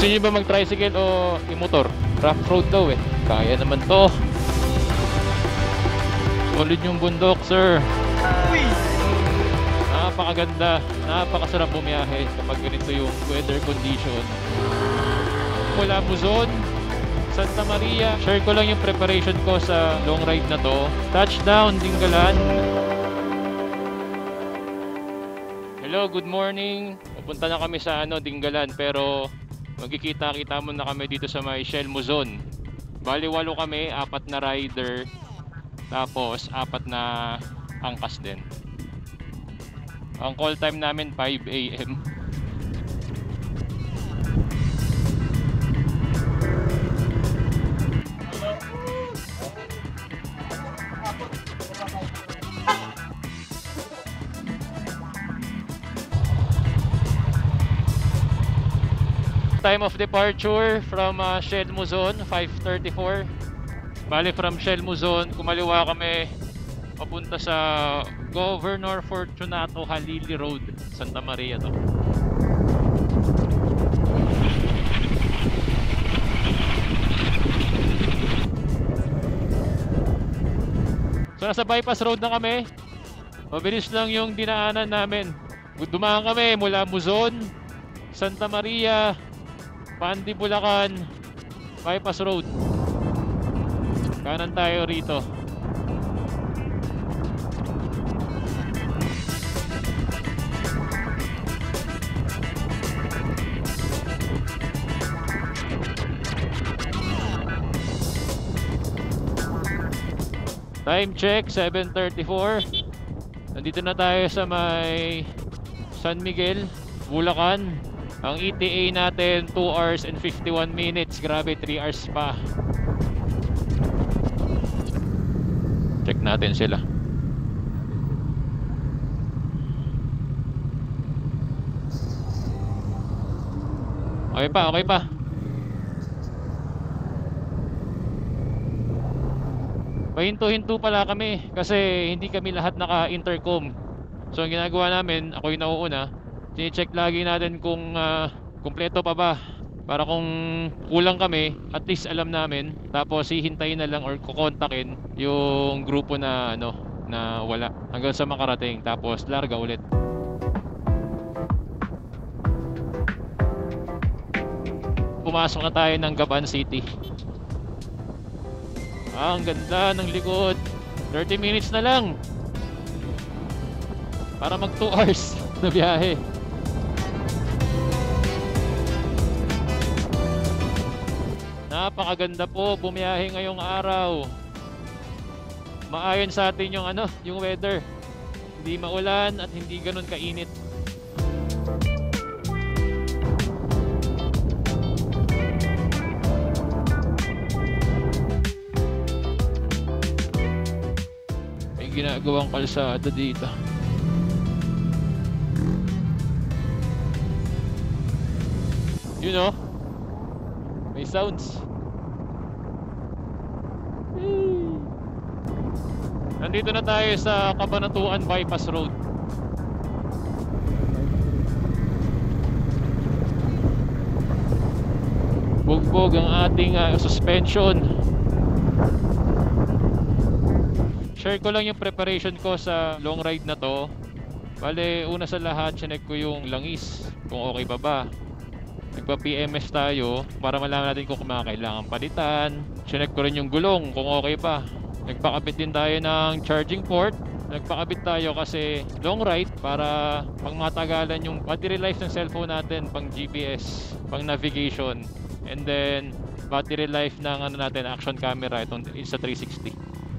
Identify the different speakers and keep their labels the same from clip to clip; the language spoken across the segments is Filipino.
Speaker 1: nyo ba mag-tricycle o i-motor? Rough road daw eh. Kaya naman to. Solid yung bundok, sir. Napakaganda. Napakasarap bumiyahe kapag ganito yung weather condition. Mula Luzon, Santa Maria. Share ko lang yung preparation ko sa long ride na to. Touchdown, Dingalan. Hello, good morning. Pupunta na kami sa Dingalan, pero magkikita-kita muna kami dito sa may Shell Luzon. Bali 8 kami, 4 na rider, tapos 4 na angkas din. Ang call time namin 5 AM. Time of departure from Shell Luzon, 5:34. Bali from Shell Luzon, kumaliwa kami papunta sa Governor Fortunato Halili Road, Santa Maria to. So nasa bypass road na kami. Mabilis lang yung dinaanan namin. Dumaan kami mula Luzon, Santa Maria, Pandi, Bulacan, bypass road. Kanan tayo rito. Time check 7:34. Nandito na tayo sa may San Miguel, Bulacan. Ang ETA natin 2 hours and 51 minutes. Grabe, 3 hours pa. Check natin sila. Okay pa, okay pa. Pahinto-hinto pala kami kasi hindi kami lahat naka-intercom. So ang ginagawa namin, ako yung nauuna, chine-check lagi natin kung kumpleto pa ba, para kung kulang kami, at least alam namin. Tapos hihintayin na lang or kukontakin yung grupo na na wala hanggang sa makarating, tapos larga ulit. Pumasok na tayo ng Gaban City. Ang ganda ng likod. 30 minutes na lang para mag 2 hours na biyahe. Napakaganda po bumiyahe ngayong araw. Maayon sa atin yung yung weather. Hindi maulan at hindi ganun kainit. May ginagawang kalsada dito. You know, may sounds. Nandito na tayo sa Cabanatuan Bypass Road. Bugbog ang ating suspension. Share ko lang yung preparation ko sa long ride na to. Bale, una sa lahat, chinek ko yung langis kung okay pa ba. Nagpa-PMS tayo para malaman natin kung kailangan palitan. Chinek ko rin yung gulong kung okay pa. Nagpakabit din tayo ng charging port. Nagpakabit tayo kasi long ride para pang matagalan yung battery life ng cellphone natin, pang GPS, pang navigation. And then battery life ng natin, action camera, itong sa 360.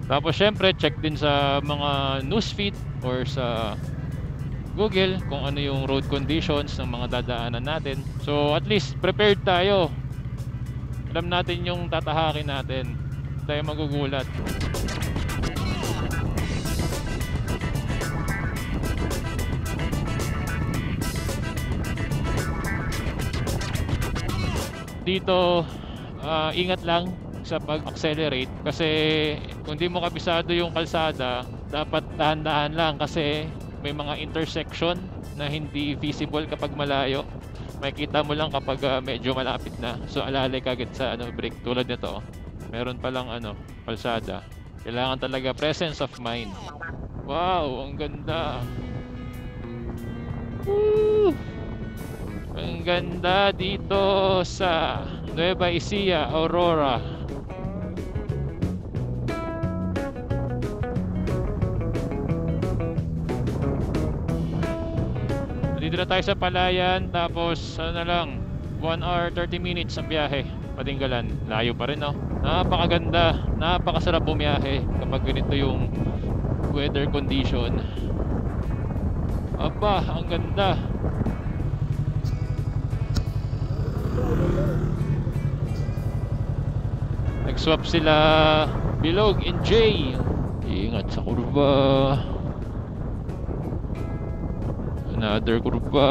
Speaker 1: Tapos syempre check din sa mga newsfeed or sa Google kung ano yung road conditions ng mga dadaanan natin. So at least prepared tayo. Alam natin yung tatahakin natin. Hindi tayo magugulat. Dito ingat lang sa pag-accelerate kasi kung di mo kabisado yung kalsada, dapat dahan-dahan lang kasi may mga intersection na hindi visible kapag malayo. makikita mo lang kapag medyo malapit na. So alalay kagad sa brake tulad nito. Meron palang kalsada. Kailangan talaga presence of mind. Wow, ang ganda. Woo! Ang ganda dito sa Nueva Ecija, Aurora. Dito na tayo sa Palayan, tapos ano na lang, 1 hour 30 minutes ang biyahe. Patinggalan, layo pa rin, no? Napakaganda, napakasarap bumiyahe kapag ganito yung weather condition. Aba, ang ganda. Nag-swap sila Bilog and Jay. Ingat sa kurba. Another kurba.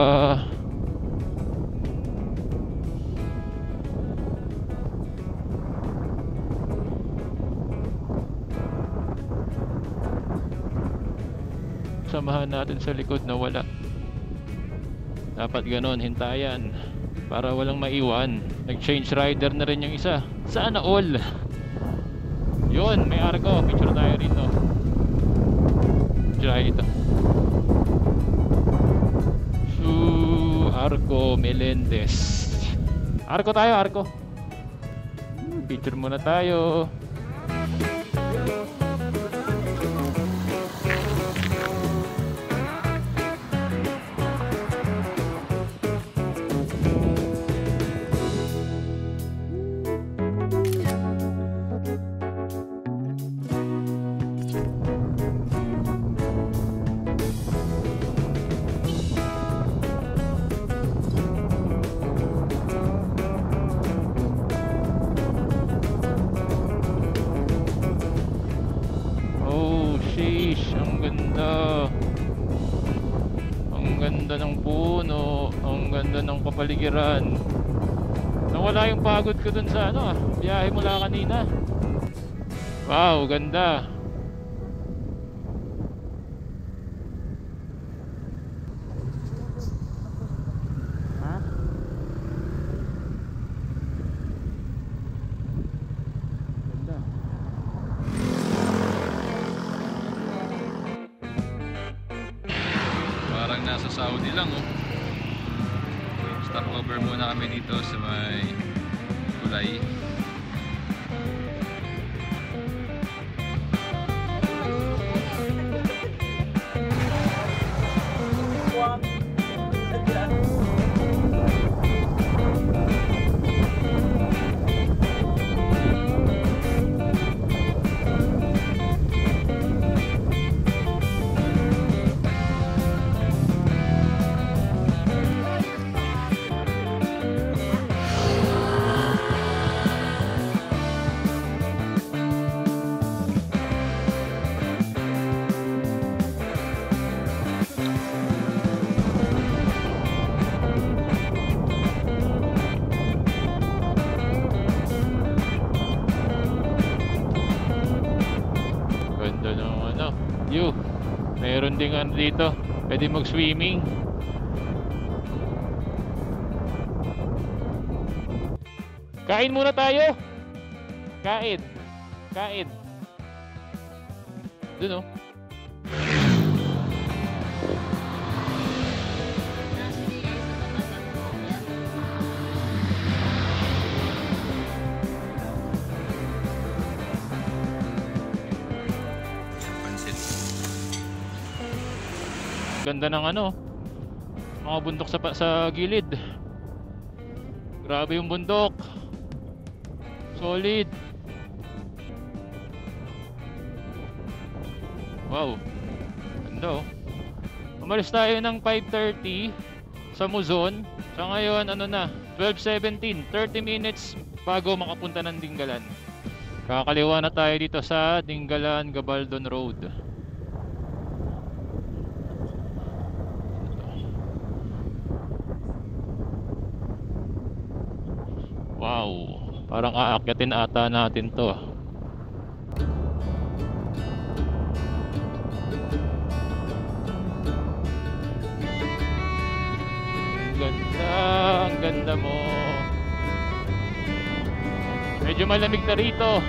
Speaker 1: Samahan natin sa likod na wala. Dapat ganon, hintayan para walang maiwan. Nag-change rider na rin yung isa. Sana all. Yun, may arko. Picture tayo rito. Try ito. Arco Melendez. Arco tayo, Arco. Picture muna tayo. Ang ganda. Ang ganda ng puno. Ang ganda ng kapaligiran. Nawala yung pagod ko dun sa biyahe mula kanina. Wow, ganda. Nasa Saudi lang, oh. Stopover muna kami dito sa may kulay. View. Meron din dito. Pwede mag-swimming. Kain muna tayo. Kain. Kain. Dun, oh. Ganda ng mga bundok sa gilid. Grabe yung bundok. Solid. Wow. Ganda, oh. Umalis tayo ng 5:30 sa Muzon. Sa ngayon, 12:17. 30 minutes bago makapunta ng Dingalan. Kakaliwa na tayo dito sa Dingalan Gabaldon Road. Wow, parang aakyatin ata natin to. Ganda. ganda mo. Medyo malamig na rito.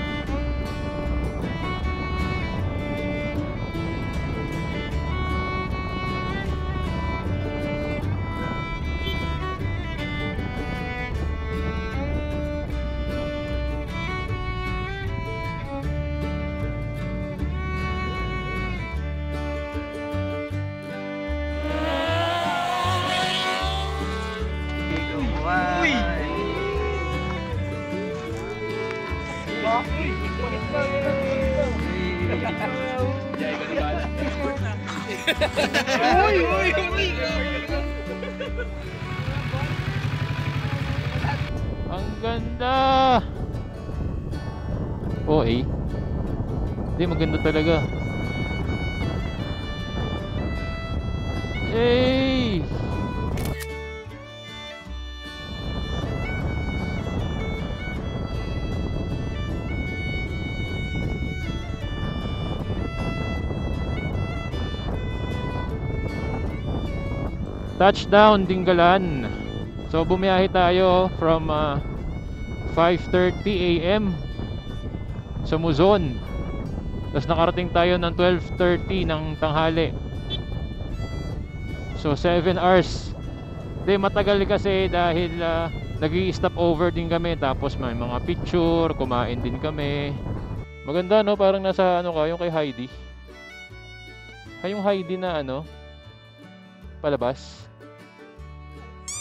Speaker 1: Ang ganda. Oh, hindi, maganda talaga. Hey! Touchdown, Dingalan. So bumiyahe tayo from 5:30 AM sa Muzon. Tapos nakarating tayo ng 12:30 ng tanghali. So 7 hours. Hindi, matagal kasi dahil nag-i-stop over din kami. Tapos may mga picture, kumain din kami. Maganda, no? Parang nasa ano ka, yung kay Heidi. Yung Heidi na ano, palabas.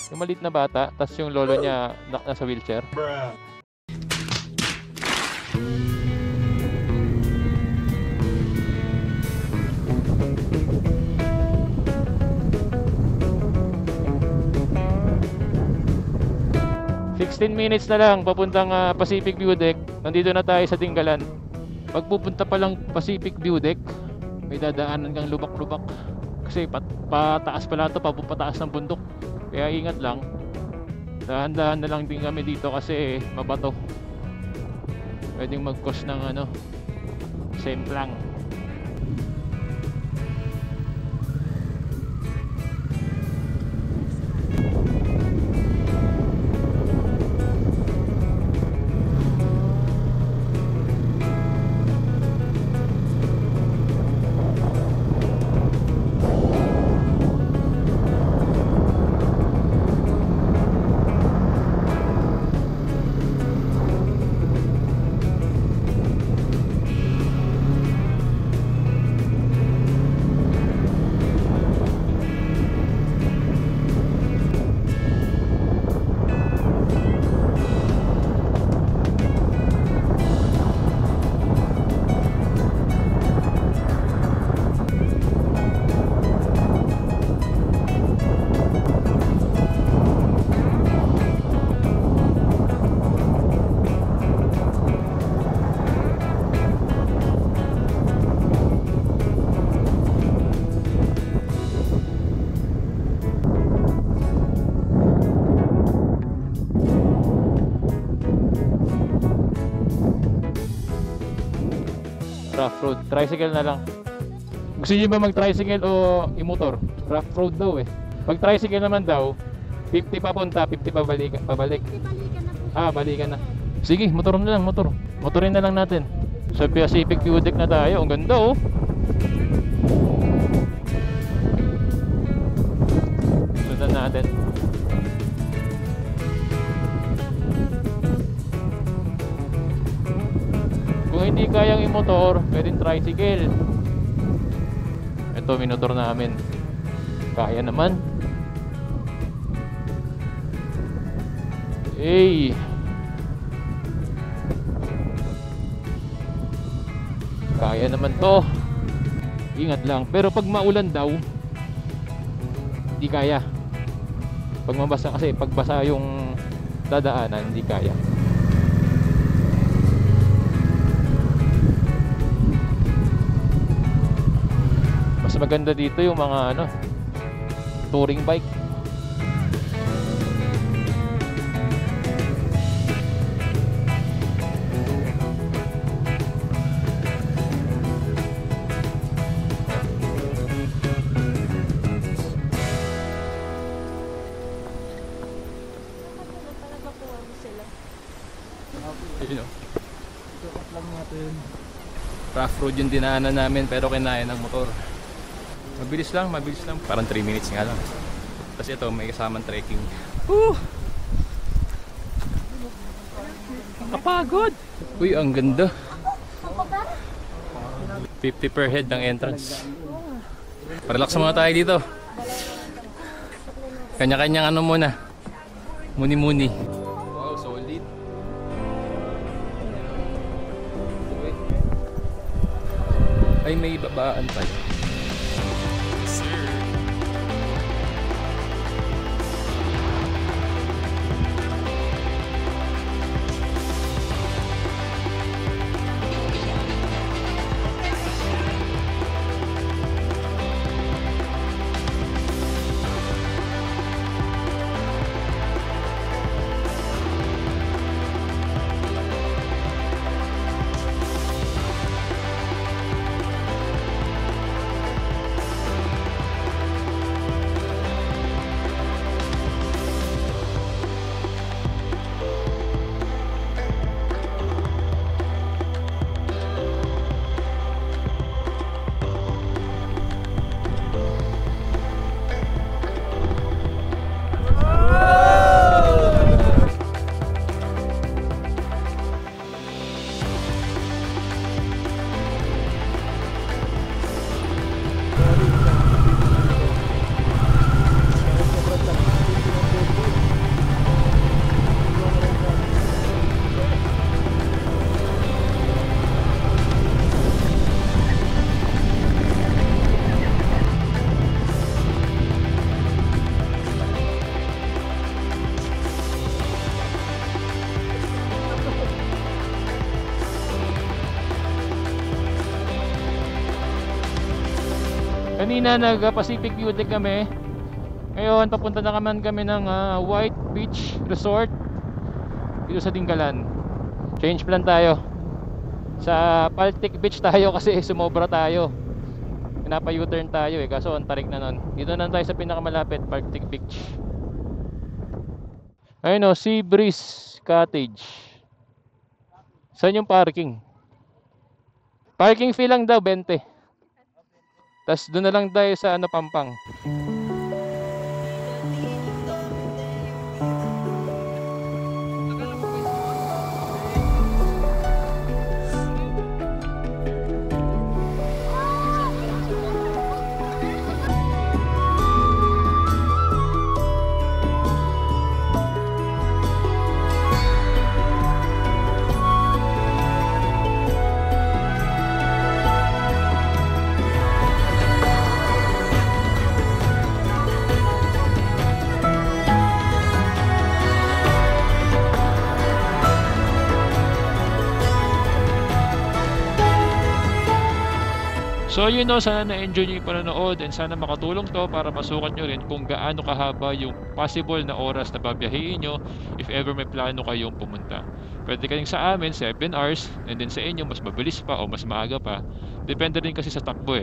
Speaker 1: Yung maliit na bata, tas yung lolo niya nasa wheelchair. Bruh. "16 minutes na lang papuntang Pacific View Deck." Nandito na tayo sa Dingalan. Pag pupunta pa lang Pacific View Deck, may dadaanan kang lubak-lubak. Kasi pataas pala ito, papataas ng bundok. Kaya ingat lang. Dahan-dahan na lang din kami dito kasi mabato. Pwedeng mag-cause ng semplang. Rough road, tricycle na lang. Gusto niyo ba mag-tricycle o i-motor? Rough road daw eh. Pag tricycle naman daw, 50 papunta, 50 pabalik. Balikan na po. Balikan na. Sige, motor na lang, motor. Motorin na lang natin. Sa Pacific View Deck na tayo. Ang ganda oh. Sundan natin. Kung hindi kayang i-motor, pwedeng tricycle. Ito, minotor namin. Kaya naman. Hey! Kaya naman to. Ingat lang. Pero pag maulan daw, hindi kaya. Pag mabasa kasi, pag basa yung dadaanan, hindi kaya. Mas maganda dito yung mga touring bike.
Speaker 2: sila.
Speaker 1: You know. Rough road yung dinaanan namin pero kinaya ng motor. Mabilis lang. Parang 3 minutes nga lang. Tapos ito, may kasamang trekking. Woo! Kapagod! Uy, ang ganda. 50 per head ng entrance. Relax muna tayo dito. Kanya-kanyang ano muna. Muni-muni. Wow, solid. Ay, may babaan tayo. Kanina nag-Pacific View Deck kami. Ngayon papunta na kami ng White Beach Resort dito sa Dingalan. Change plan tayo. Sa Paltic Beach tayo kasi sumobra tayo. Pinapa-U-turn tayo kaso ang tarik na nun. Dito na tayo sa pinakamalapit, Paltic Beach. Ayun Sea Breeze Cottage. Saan yung parking? Parking fee lang daw 20. Tas doon na lang tayo sa Pampang. So yun sana na-enjoy nyo yung panonood and sana makatulong to para masukat nyo rin kung gaano kahaba yung possible na oras na babiyahiin nyo if ever may plano kayong pumunta. Pwede kayong sa amin 7 hours and then sa inyo mas mabilis pa o mas maaga pa. Depende rin kasi sa takbo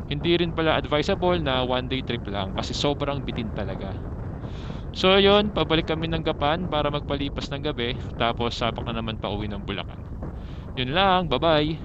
Speaker 1: Hindi rin pala advisable na 1-day trip lang kasi sobrang bitin talaga. So yun, pabalik kami ng Gapan para magpalipas ng gabi tapos sabak na naman pa uwi ng Bulacan. Yun lang, bye bye!